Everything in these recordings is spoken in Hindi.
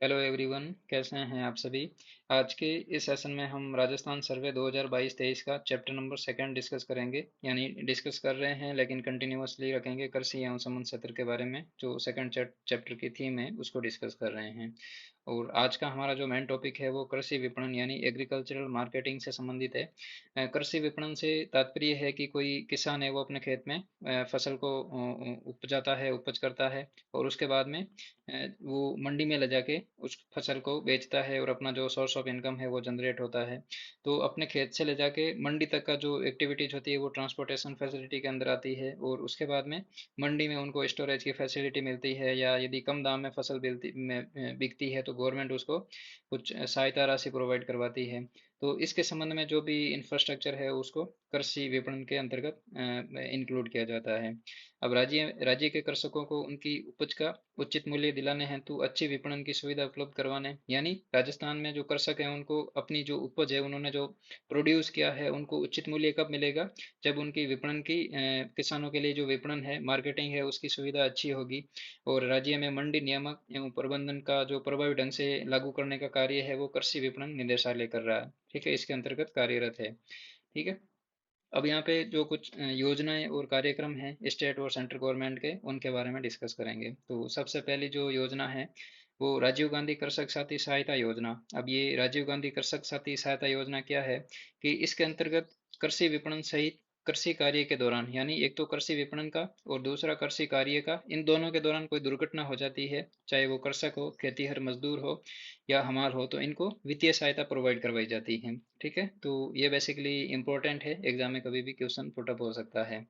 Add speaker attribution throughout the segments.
Speaker 1: हेलो एवरीवन, कैसे हैं आप सभी। आज के इस सेशन में हम राजस्थान सर्वे 2022-23 का चैप्टर नंबर सेकंड डिस्कस करेंगे। यानी डिस्कस कर रहे हैं लेकिन कंटिन्यूअसली रखेंगे। कृषि एवं संबंध क्षेत्र के बारे में जो सेकंड चैप्टर की थीम है उसको डिस्कस कर रहे हैं। और आज का हमारा जो मेन टॉपिक है वो कृषि विपणन यानी एग्रीकल्चरल मार्केटिंग से संबंधित है। कृषि विपणन से तात्पर्य है कि कोई किसान है वो अपने खेत में फसल को उपजाता है, उपज करता है और उसके बाद में वो मंडी में ले जाके उस फसल को बेचता है और अपना जो सोर्स ऑफ इनकम है वो जनरेट होता है। तो अपने खेत से ले जाके मंडी तक का जो एक्टिविटीज होती है वो ट्रांसपोर्टेशन फैसिलिटी के अंदर आती है और उसके बाद में मंडी में उनको स्टोरेज की फैसिलिटी मिलती है या यदि कम दाम में फसल बिकती है तो गवर्नमेंट उसको कुछ सहायता राशि प्रोवाइड करवाती है। तो इसके संबंध में जो भी इंफ्रास्ट्रक्चर है उसको कृषि विपणन के अंतर्गत इंक्लूड किया जाता है। अब राज्य राज्य के कृषकों को उनकी उपज का उचित मूल्य दिलाने हेतु अच्छी विपणन की सुविधा उपलब्ध करवाने, यानी राजस्थान में जो कृषक हैं उनको अपनी जो उपज है उन्होंने जो प्रोड्यूस किया है उनको उचित मूल्य कब मिलेगा, जब उनकी विपणन की किसानों के लिए जो विपणन है, मार्केटिंग है, उसकी सुविधा अच्छी होगी। और राज्य में मंडी नियामक एवं प्रबंधन का जो प्रभावी ढंग से लागू करने का कार्य है वो कृषि विपणन निदेशालय कर रहा है। ठीक है, इसके अंतर्गत कार्यरत है। ठीक है। अब यहाँ पे जो कुछ योजनाएं और कार्यक्रम हैं स्टेट और सेंट्रल गवर्नमेंट के, उनके बारे में डिस्कस करेंगे। तो सबसे पहली जो योजना है वो राजीव गांधी कृषक साथी सहायता योजना। अब ये राजीव गांधी कृषक साथी सहायता योजना क्या है कि इसके अंतर्गत कृषि विपणन सहित कृषि कार्य के दौरान, यानी एक तो कृषि विपणन का और दूसरा कृषि कार्य का, इन दोनों के दौरान कोई दुर्घटना हो जाती है, चाहे वो कृषक हो, खेतीहर मजदूर हो या हमार हो, तो इनको वित्तीय सहायता प्रोवाइड करवाई जाती है। ठीक है, तो ये बेसिकली इंपॉर्टेंट है, एग्जाम में कभी भी क्वेश्चन पुट अप हो सकता है।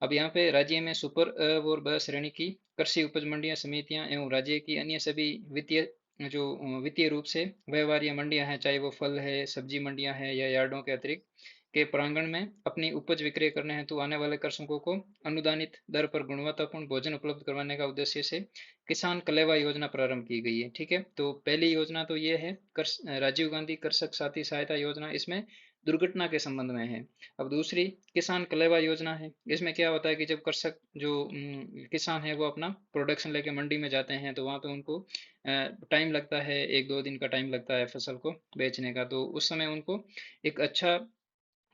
Speaker 1: अब यहाँ पे राज्य में सुपर और ब श्रेणी की कृषि उपज मंडियां समितियां एवं राज्य की अन्य सभी वित्तीय जो वित्तीय रूप से व्यवहार्य मंडियां हैं, चाहे वो फल है, सब्जी मंडियां हैं या यार्डों के अतिरिक्त के प्रांगण में अपनी उपज विक्रय करने हेतु आने वाले कृषकों को अनुदानित दर पर गुणवत्तापूर्ण भोजन उपलब्ध करवाने का उद्देश्य से किसान कलेवा योजना प्रारंभ की गई है। ठीक है, तो पहली योजना तो ये है राजीव गांधी कृषक साथी सहायता योजना, इसमें दुर्घटना के संबंध में है। अब दूसरी किसान कलेवा योजना है। इसमें क्या होता है कि जब कृषक जो किसान है वो अपना प्रोडक्शन लेके मंडी में जाते हैं तो वहाँ पे उनको टाइम लगता है, 1-2 दिन का टाइम लगता है फसल को बेचने का। तो उस समय उनको एक अच्छा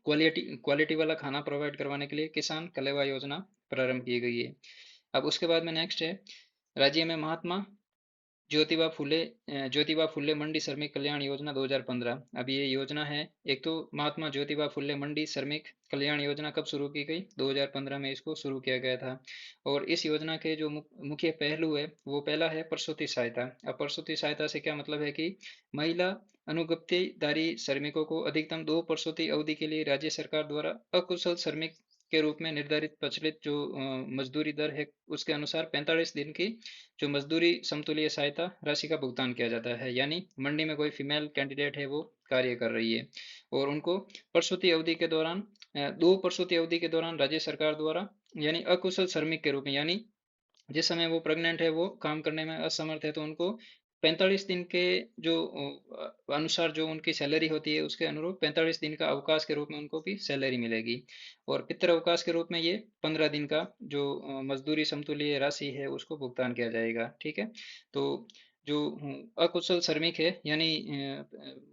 Speaker 1: क्वालिटी क्वालिटी वाला खाना प्रोवाइड करवाने के लिए किसान कलेवा योजना प्रारंभ की गई है। अब उसके बाद में नेक्स्ट है राज्य में महात्मा ज्योतिबा फुले मंडी श्रमिक कल्याण योजना 2015। अब ये योजना है, एक तो महात्मा ज्योतिबा फुले मंडी श्रमिक कल्याण योजना कब शुरू की गई, 2015 में इसको शुरू किया गया था। और इस योजना के जो मुख्य पहलू है वो पहला है प्रसूति सहायता। अब प्रसूति सहायता से क्या मतलब है कि महिला अनुगत्यधारी श्रमिकों को अधिकतम 2 प्रसूति अवधि के लिए राज्य सरकार द्वारा अकुशल श्रमिक के रूप में निर्धारित प्रचलित जो मजदूरी दर है उसके अनुसार 45 दिन की जो मजदूरी समतुल्य सहायता राशि का भुगतान किया जाता है। यानी मंडी में कोई फीमेल कैंडिडेट है वो कार्य कर रही है और उनको प्रसूति अवधि के दौरान 2 प्रसूति अवधि के दौरान राज्य सरकार द्वारा यानी अकुशल श्रमिक के रूप में, यानी जिस समय वो प्रेग्नेंट है, वो काम करने में असमर्थ है, तो उनको 45 दिन के जो अनुसार जो उनकी सैलरी होती है उसके अनुरूप 45 दिन का अवकाश के रूप में उनको भी सैलरी मिलेगी। और पितृ अवकाश के रूप में ये 15 दिन का जो मजदूरी समतुल्य राशि है उसको भुगतान किया जाएगा। ठीक है, तो जो अकुशल श्रमिक है यानी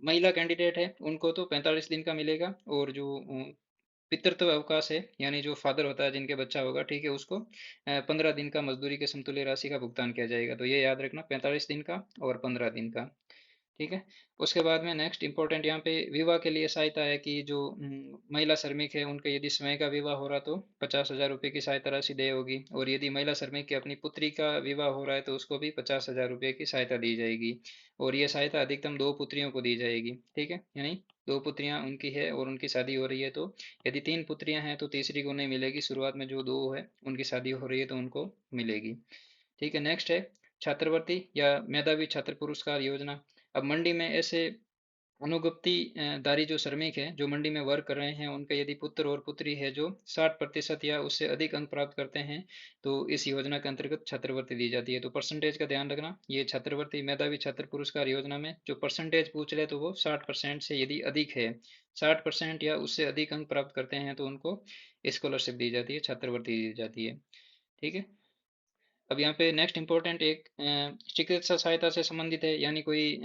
Speaker 1: महिला कैंडिडेट है उनको तो 45 दिन का मिलेगा, और जो पितृत्व अवकाश है यानी जो फादर होता है जिनके बच्चा होगा, ठीक है, उसको 15 दिन का मजदूरी के समतुल्य राशि का भुगतान किया जाएगा। तो ये याद रखना, 45 दिन का और 15 दिन का। ठीक है। उसके बाद में नेक्स्ट इंपॉर्टेंट यहाँ पे विवाह के लिए सहायता है कि जो महिला श्रमिक है उनके यदि स्वयं का विवाह हो रहा तो 50,000 रुपये की सहायता राशि देय होगी, और यदि महिला श्रमिक की अपनी पुत्री का विवाह हो रहा है तो उसको भी 50,000 रुपये की सहायता दी जाएगी। और ये सहायता अधिकतम 2 पुत्रियों को दी जाएगी। ठीक है, यानी 2 पुत्रियां उनकी है और उनकी शादी हो रही है, तो यदि 3 पुत्रियां हैं तो तीसरी को नहीं मिलेगी, शुरुआत में जो 2 है उनकी शादी हो रही है तो उनको मिलेगी। ठीक है, नेक्स्ट है छात्रवृत्ति या मेधावी छात्र पुरस्कार योजना। अब मंडी में ऐसे अनुगत्य दारी जो श्रमिक है जो मंडी में वर्क कर रहे हैं, उनके यदि पुत्र और पुत्री है जो 60% या उससे अधिक अंक प्राप्त करते हैं तो इस योजना के अंतर्गत छात्रवृत्ति दी जाती है। तो परसेंटेज का ध्यान रखना, ये छात्रवृत्ति मेधावी छात्र पुरस्कार योजना में जो परसेंटेज पूछ ले तो वो 60% से यदि अधिक है, 60% या उससे अधिक अंक प्राप्त करते हैं तो उनको स्कॉलरशिप दी जाती है, छात्रवृत्ति दी जाती है। ठीक है। अब यहाँ पे नेक्स्ट इम्पोर्टेंट एक चिकित्सा सहायता से संबंधित है, यानी कोई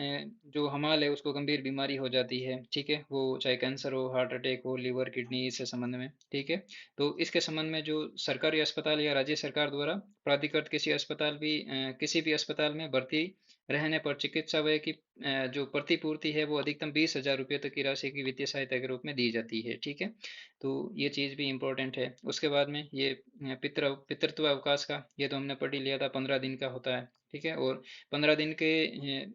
Speaker 1: जो हमाल है उसको गंभीर बीमारी हो जाती है, ठीक है, वो चाहे कैंसर हो, हार्ट अटैक हो, लिवर, किडनी, इससे संबंध में, ठीक है। तो इसके संबंध में जो सरकारी अस्पताल या राज्य सरकार द्वारा प्राधिकृत किसी अस्पताल भी किसी भी अस्पताल में भर्ती रहने पर चिकित्सा व्यय की जो प्रतिपूर्ति है वो अधिकतम 20,000 रुपये तक की राशि की वित्तीय सहायता के रूप में दी जाती है, ठीक है। तो ये चीज़ भी इम्पोर्टेंट है। उसके बाद में ये पितृत्व अवकाश का, ये तो हमने पढ़ ही लिया था, 15 दिन का होता है, ठीक है। और 15 दिन के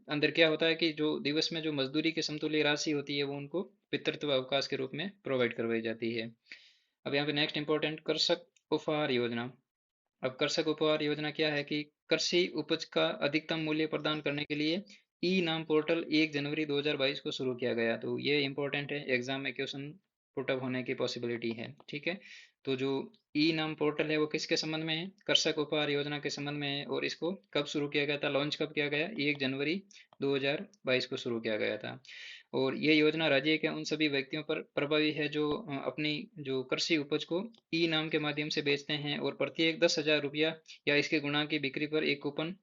Speaker 1: अंदर क्या होता है कि जो दिवस में जो मजदूरी की समतुल्य राशि होती है वो उनको पितृत्व अवकाश के रूप में प्रोवाइड करवाई जाती है। अब यहाँ पे नेक्स्ट इंपॉर्टेंट कृषक उपहार योजना। अब कृषक उपहार योजना क्या है कि कृषि उपज का अधिकतम मूल्य प्रदान करने के लिए ई नाम पोर्टल 1 जनवरी 2022 को शुरू किया गया। तो ये इंपॉर्टेंट है, एग्जाम में क्वेश्चन पुट अप होने की पॉसिबिलिटी है, ठीक है। तो जो ई नाम पोर्टल है वो किसके संबंध में है? कृषक उपहार योजना के संबंध में है। और इसको कब शुरू किया गया था, लॉन्च कब किया गया? 1 जनवरी 2022 को शुरू किया गया था। और ये योजना राज्य के उन सभी व्यक्तियों पर प्रभावी है जो अपनी जो कृषि उपज को ई नाम के माध्यम से बेचते हैं, और प्रत्येक 10,000 रुपया या इसके गुणा की बिक्री पर एक कूपन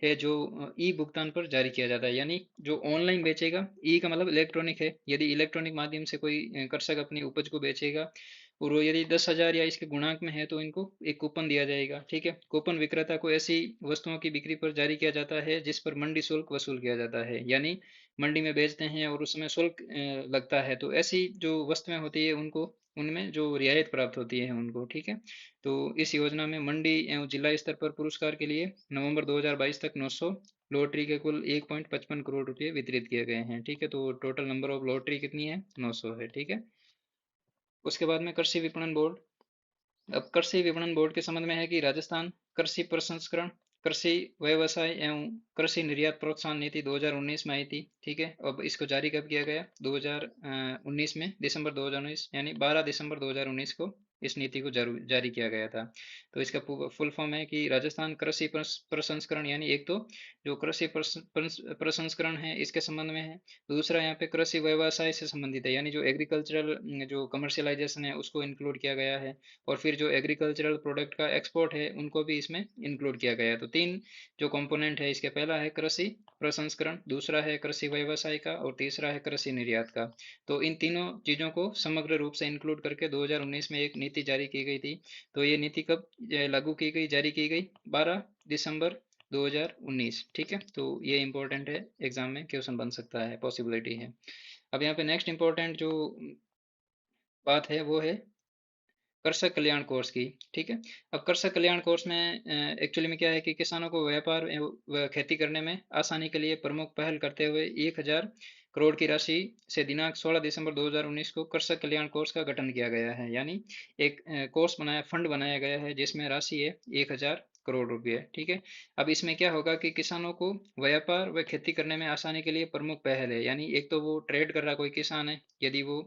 Speaker 1: है जो ई भुगतान पर जारी किया जाता है। यानी जो ऑनलाइन बेचेगा, ई का मतलब इलेक्ट्रॉनिक है, यदि इलेक्ट्रॉनिक माध्यम से कोई कृषक अपनी उपज को बेचेगा और वो यदि 10,000 या इसके गुणांक में है तो इनको एक कूपन दिया जाएगा, ठीक है। कूपन विक्रेता को ऐसी वस्तुओं की बिक्री पर जारी किया जाता है जिस पर मंडी शुल्क वसूल किया जाता है, यानी मंडी में बेचते हैं और उसमें शुल्क लगता है, तो ऐसी जो वस्तुएं होती है उनको, उनमें जो रियायत प्राप्त होती है उनको, ठीक है। तो इस योजना में मंडी एवं जिला स्तर पर पुरस्कार के लिए नवंबर 2022 तक 900 लॉटरी के कुल 1.55 करोड़ रुपए वितरित किए गए हैं, ठीक है। तो टोटल नंबर ऑफ लॉटरी कितनी है? 900 है, ठीक है। उसके बाद में कृषि विपणन बोर्ड। अब कृषि विपणन बोर्ड के संबंध में है कि राजस्थान कृषि प्रसंस्करण, कृषि व्यवसाय एवं कृषि निर्यात प्रोत्साहन नीति 2019 में आई थी, ठीक है। अब इसको जारी कब किया गया? 2019 में, दिसंबर 2019, यानी 12 दिसंबर 2019 को इस नीति को जारी किया गया था। तो इसका फुल फॉर्म है कि राजस्थान कृषि प्रसंस्करण, यानी एक तो जो कृषि प्रसंस्करण है इसके संबंध में है। दूसरा यहाँ पे कृषि व्यवसाय से संबंधित है, यानी जो एग्रीकल्चरल जो कमर्शियलाइजेशन है उसको इंक्लूड किया गया है। और फिर जो एग्रीकल्चरल प्रोडक्ट का एक्सपोर्ट है उनको भी इसमें इंक्लूड किया गया है। तो तीन जो कंपोनेंट है इसके, पहला है कृषि प्रसंस्करण, दूसरा है कृषि व्यवसाय का, और तीसरा है कृषि निर्यात का। तो इन तीनों चीजों को समग्र रूप से इंक्लूड करके 2019 में एक नीति जारी की गई थी। तो ये नीति कब लागू की गई, जारी की गई? 12 दिसंबर 2019, ठीक है। तो ये इंपॉर्टेंट है, एग्जाम में क्वेश्चन बन सकता है, पॉसिबिलिटी है। अब यहाँ पे नेक्स्ट इंपॉर्टेंट जो बात है वो है कृषक कल्याण कोर्स की, ठीक है। अब कृषक कल्याण कोर्स में एक्चुअली में क्या है कि किसानों को व्यापार व खेती करने में आसानी के लिए प्रमुख पहल करते हुए 1,000 करोड़ की राशि से दिनांक 16 दिसंबर 2019 को कृषक कल्याण कोर्स का गठन किया गया है। यानी एक कोर्स बनाया, फंड बनाया गया है जिसमें राशि है 1,000 करोड़ रुपये, ठीक है। अब इसमें क्या होगा कि किसानों को व्यापार व खेती करने में आसानी के लिए प्रमुख पहल है, यानी एक तो वो ट्रेड कर रहा कोई किसान है, यदि वो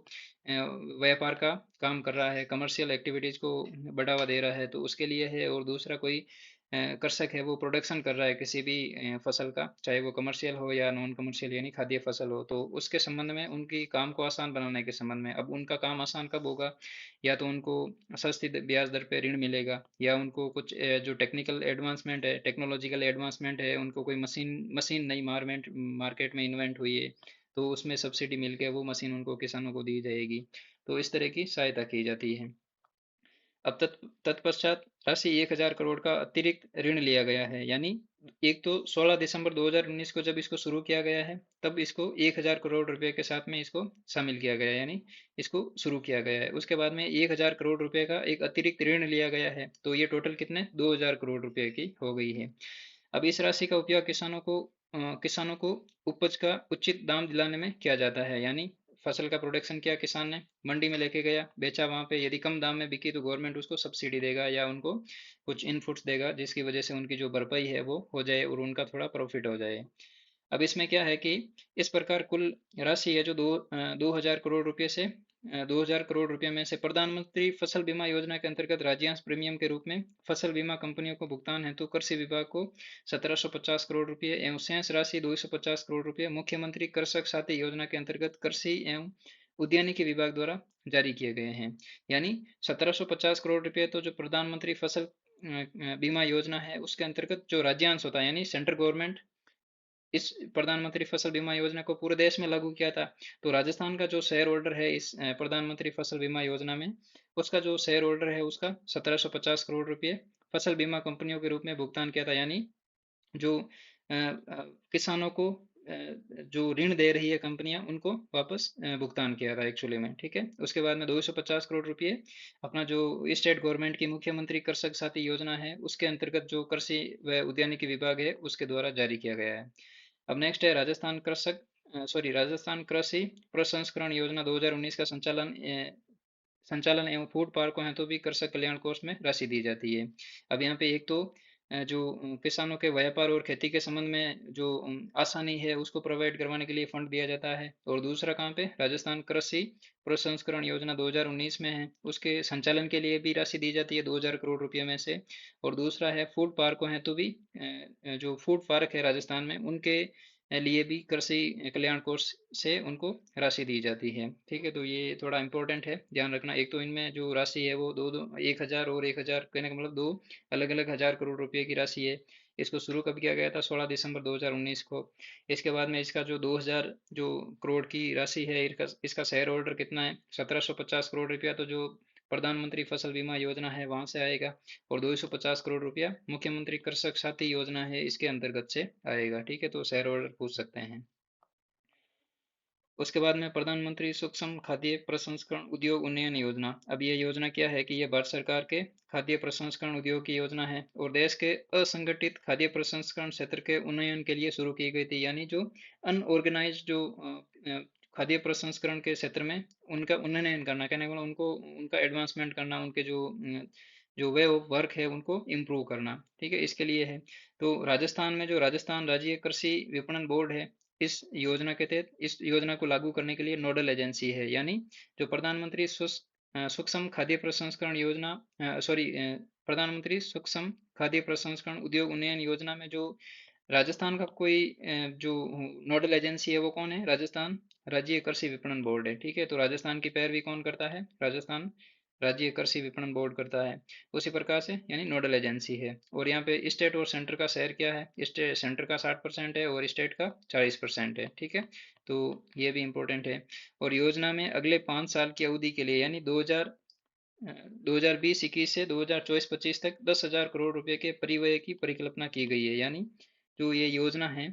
Speaker 1: व्यापार का काम कर रहा है, कमर्शियल एक्टिविटीज को बढ़ावा दे रहा है तो उसके लिए है। और दूसरा कोई कृषक है वो प्रोडक्शन कर रहा है किसी भी फसल का, चाहे वो कमर्शियल हो या नॉन कमर्शियल, यानी खाद्य फसल हो, तो उसके संबंध में उनकी काम को आसान बनाने के संबंध में। अब उनका काम आसान कब होगा? या तो उनको सस्ती ब्याज दर पे ऋण मिलेगा, या उनको कुछ जो टेक्निकल एडवांसमेंट है, टेक्नोलॉजिकल एडवांसमेंट है, उनको कोई मशीन मशीन नई मार्केट में इन्वेंट हुई है तो उसमें सब्सिडी मिल के वो मशीन उनको, किसानों को दी जाएगी। तो इस तरह की सहायता की जाती है। अब तत्पश्चात राशि 1,000 करोड़ का अतिरिक्त ऋण लिया गया है, यानी एक तो 16 दिसंबर 2019 को जब इसको शुरू किया गया है तब इसको 1,000 करोड़ रुपए के साथ में इसको शामिल किया गया है, यानी इसको शुरू किया गया है। उसके बाद में 1,000 करोड़ रुपए का एक अतिरिक्त ऋण लिया गया है, तो ये टोटल कितने, 2,000 करोड़ रुपए की हो गई है। अब इस राशि का उपयोग किसानों को उपज का उचित दाम दिलाने में किया जाता है, यानी फसल का प्रोडक्शन किया किसान ने, मंडी में लेके गया, बेचा वहां पे, यदि कम दाम में बिकी तो गवर्नमेंट उसको सब्सिडी देगा या उनको कुछ इनपुट्स देगा जिसकी वजह से उनकी जो भरपाई है वो हो जाए और उनका थोड़ा प्रॉफिट हो जाए। अब इसमें क्या है कि इस प्रकार कुल राशि है जो 2,000 करोड़ रुपये से 2,000 करोड़ रुपये में से प्रधानमंत्री फसल बीमा योजना के अंतर्गत राज्यांश प्रीमियम के रूप में फसल बीमा कंपनियों को भुगतान हेतु कृषि विभाग को 1,750 करोड़ रुपये एवं शेष राशि 250 करोड़ रुपये मुख्यमंत्री कृषक साथी योजना के अंतर्गत कृषि एवं उद्यानिकी विभाग द्वारा जारी किए गए हैं। यानी 1,750 करोड़ रुपये तो जो प्रधानमंत्री फसल बीमा योजना है उसके अंतर्गत जो राज्यांश होता है यानी सेंट्रल गवर्नमेंट इस प्रधानमंत्री फसल बीमा योजना को पूरे देश में लागू किया था। तो राजस्थान का जो शेयर होल्डर है इस प्रधानमंत्री फसल बीमा योजना में, उसका जो शेयर होल्डर है उसका 1750 करोड़ रुपए फसल बीमा कंपनियों के रूप में भुगतान किया था। यानी जो किसानों को जो ऋण दे रही है कंपनियां उनको वापस भुगतान किया था एक्चुअली में। ठीक है, उसके बाद में 250 करोड़ रुपए अपना जो स्टेट गवर्नमेंट की मुख्यमंत्री कृषक साथी योजना है उसके अंतर्गत जो कृषि व उद्यानिकी विभाग है उसके द्वारा जारी किया गया है। अब नेक्स्ट है राजस्थान कृषि प्रसंस्करण योजना 2019 का संचालन एवं फूड पार्कों हेतु भी कृषक कल्याण कोष में राशि दी जाती है। अब यहाँ पे एक तो जो किसानों के व्यापार और खेती के संबंध में जो आसानी है उसको प्रोवाइड करवाने के लिए फंड दिया जाता है, और दूसरा कहाँ पे राजस्थान कृषि प्रसंस्करण योजना 2019 में है उसके संचालन के लिए भी राशि दी जाती है 2000 करोड़ रुपये में से। और दूसरा है फूड पार्कों हेतु भी जो फूड पार्क है राजस्थान में उनके लिए भी कृषि कल्याण कोष से उनको राशि दी जाती है। ठीक है, तो ये थोड़ा इम्पोर्टेंट है ध्यान रखना। एक तो इनमें जो राशि है वो दो दो 1000 और 1000 कहने का मतलब दो अलग अलग हजार करोड़ रुपए की राशि है। इसको शुरू कब किया गया था? 16 दिसंबर 2019 को। इसके बाद में इसका जो 2000 जो करोड़ की राशि है इसका शेयर होल्डर कितना है? 1750 करोड़ रुपया तो जो प्रधानमंत्री फसल बीमा योजना है वहां से आएगा, और 250 करोड़ रुपया मुख्यमंत्री कृषक साथी योजना है इसके अंतर्गत से आएगा। ठीक है, तो शेयर होल्डर पूछ सकते हैं। उसके बाद में प्रधानमंत्री सूक्ष्म खाद्य प्रसंस्करण उद्योग उन्नयन योजना। अब ये योजना क्या है कि ये भारत सरकार के खाद्य प्रसंस्करण उद्योग की योजना है और देश के असंगठित खाद्य प्रसंस्करण क्षेत्र के उन्नयन के लिए शुरू की गई थी। यानी जो अनऑर्गेनाइज जो खाद्य प्रसंस्करण के क्षेत्र में उनका उन्नयन करना, कहने का मतलब उनको उनका एडवांसमेंट करना, उनके जो वे ऑफ वर्क है उनको इम्प्रूव करना। ठीक है, इसके लिए है। तो राजस्थान में जो राजस्थान राज्य कृषि विपणन बोर्ड है, इस योजना के तहत इस योजना को लागू करने के लिए नोडल एजेंसी है। यानी जो प्रधानमंत्री सूक्ष्म खाद्य प्रसंस्करण योजना प्रधानमंत्री सूक्ष्म खाद्य प्रसंस्करण उद्योग उन्नयन योजना में जो राजस्थान का कोई जो नोडल एजेंसी है वो कौन है? राजस्थान राज्य कृषि विपणन बोर्ड है। ठीक है, तो राजस्थान की पैरवी कौन करता है? राजस्थान राज्य कृषि विपणन बोर्ड करता है उसी प्रकार से, यानी नोडल एजेंसी है। और यहाँ पे स्टेट और सेंटर का शेयर क्या है? स्टेट सेंटर का 60% है और स्टेट का 40% है। ठीक है, तो ये भी इम्पोर्टेंट है। और योजना में अगले 5 साल की अवधि के लिए यानी 2020-21 से 2024-25 तक 10,000 करोड़ रुपए के परिव्यय की परिकल्पना की गई है। यानी जो ये योजना है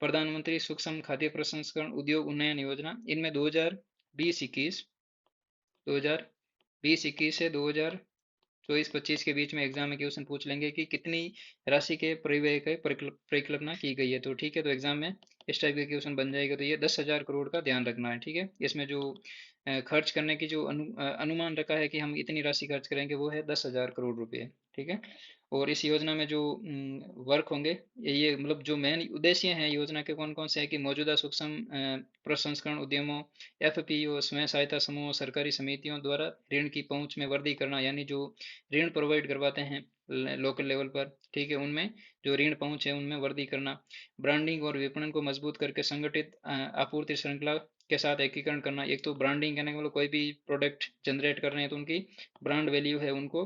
Speaker 1: प्रधानमंत्री सूक्ष्म खाद्य प्रसंस्करण उद्योग उन्नयन योजना, इनमें 2020-21 से 2024-25 के बीच में एग्जाम में क्वेश्चन पूछ लेंगे कि कितनी राशि के परिव्यय की परिकल्पना की गई है। तो ठीक है, तो एग्जाम में इस टाइप का क्वेश्चन बन जाएगा। तो ये 10,000 करोड़ का ध्यान रखना है। ठीक है, इसमें जो खर्च करने की जो अनुमान रखा है कि हम इतनी राशि खर्च करेंगे वो है 10,000 करोड़ रुपए। ठीक है, और इस योजना में जो वर्क होंगे, ये मतलब जो मेन उद्देश्य हैं योजना के कौन कौन से हैं कि मौजूदा सूक्ष्म प्रसंस्करण उद्यमों, एफपीओ, स्वयं सहायता समूह, सरकारी समितियों द्वारा ऋण की पहुंच में वृद्धि करना। यानी जो ऋण प्रोवाइड करवाते हैं लोकल लेवल पर, ठीक है, उनमें जो ऋण पहुंच है उनमें वृद्धि करना। ब्रांडिंग और विपणन को मजबूत करके संगठित आपूर्ति श्रृंखला के साथ एकीकरण करना। एक तो ब्रांडिंग कहने का मतलब कोई भी प्रोडक्ट जनरेट कर रहे हैं तो उनकी ब्रांड वैल्यू है उनको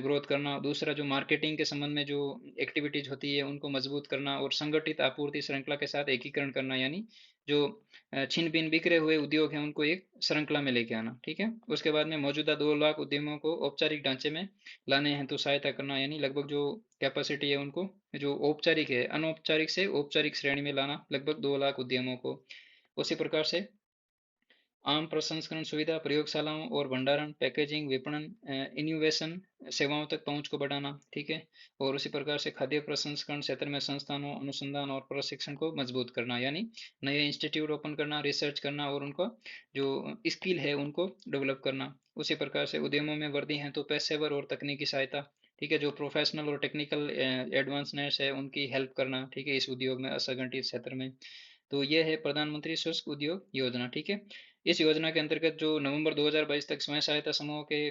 Speaker 1: ग्रोथ करना। दूसरा जो मार्केटिंग के संबंध में जो एक्टिविटीज होती है उनको मजबूत करना, और संगठित आपूर्ति श्रृंखला के साथ एकीकरण करना। यानी जो छिन भिन बिखरे हुए उद्योग हैं उनको एक श्रृंखला में लेके आना। ठीक है, उसके बाद में मौजूदा 2 लाख उद्यमों को औपचारिक ढांचे में लाने हैं तो सहायता करना। यानी लगभग जो कैपेसिटी है उनको जो औपचारिक है अनौपचारिक से औपचारिक श्रेणी में लाना, लगभग 2 लाख उद्यमों को। उसी प्रकार से आम प्रसंस्करण सुविधा, प्रयोगशालाओं और भंडारण, पैकेजिंग, विपणन, इनोवेशन सेवाओं तक पहुंच को बढ़ाना। ठीक है, और उसी प्रकार से खाद्य प्रसंस्करण क्षेत्र में संस्थानों, अनुसंधान और प्रशिक्षण को मजबूत करना। यानी नए इंस्टीट्यूट ओपन करना, रिसर्च करना और उनका जो स्किल है उनको डेवलप करना। उसी प्रकार से उद्यमों में वृद्धि है तो पेशेवर और तकनीकी सहायता। ठीक है, जो प्रोफेशनल और टेक्निकल एडवांसनेस है उनकी हेल्प करना। ठीक है, इस उद्योग में असंगठित क्षेत्र में। तो ये है प्रधानमंत्री शुष्क उद्योग योजना। ठीक है, इस योजना के अंतर्गत जो नवंबर 2022 तक स्वयं सहायता समूह के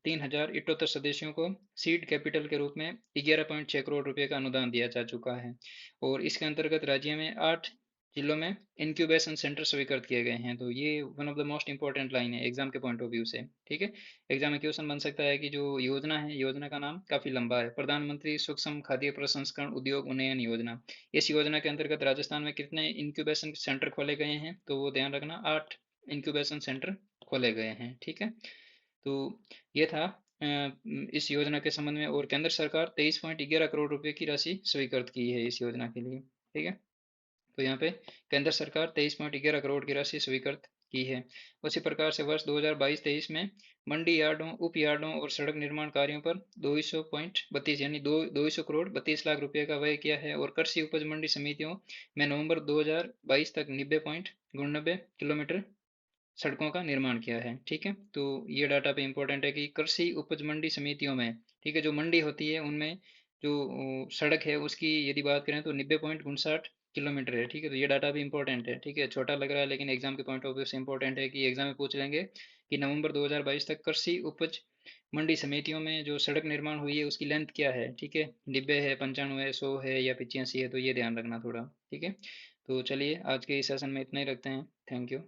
Speaker 1: 3,078 सदस्यों को सीड कैपिटल के रूप में 11.6 करोड़ रुपए का अनुदान दिया जा चुका है। और इसके अंतर्गत राज्य में 8 जिलों में इंक्यूबेशन सेंटर स्वीकृत किए गए हैं। तो ये one of the most important line है एग्जाम के पॉइंट ऑफ व्यू से। ठीक है, एग्जाम में क्वेश्चन बन सकता है कि जो योजना है, योजना का नाम काफी लंबा है, प्रधानमंत्री सूक्ष्म खाद्य प्रसंस्करण उद्योग उन्नयन योजना। इस योजना के अंतर्गत राजस्थान में कितने इंक्यूबेशन सेंटर खोले गए हैं? तो वो ध्यान रखना, 8 इंक्यूबेशन सेंटर खोले गए हैं। ठीक है, तो ये था इस योजना के संबंध में। और केंद्र सरकार 23.11 करोड़ रुपए की राशि स्वीकृत की है इस योजना के लिए। ठीक है, तो यहाँ पे केंद्र सरकार 23.11 करोड़ की राशि स्वीकृत की है। उसी प्रकार से वर्ष 2022-23 में मंडी यार्डों, उप यार्डों और सड़क निर्माण कार्यों पर 200.32 यानी 200 करोड़ 32 लाख रुपए का व्यय किया है। और कृषि उपज मंडी समितियों में नवंबर 2022 तक 90.92 किलोमीटर सड़कों का निर्माण किया है। ठीक है, तो ये डाटा पे इम्पोर्टेंट है कि कृषि उपज मंडी समितियों में, ठीक है, जो मंडी होती है उनमें जो सड़क है उसकी यदि बात करें तो 90.59 किलोमीटर है। ठीक है, तो ये डाटा भी इंपॉर्टेंट है। ठीक है, छोटा लग रहा है लेकिन एग्जाम के पॉइंट ऑफ व्यू से इंपॉर्टेंट है कि एग्जाम में पूछ लेंगे कि नवंबर 2022 तक कृषि उपज मंडी समितियों में जो सड़क निर्माण हुई है उसकी लेंथ क्या है। ठीक है, 90 है, 95 है, 100 है या 85 है, तो ये ध्यान रखना थोड़ा। ठीक है, तो चलिए आज के इस सेशन में इतना ही रखते हैं। Thank you.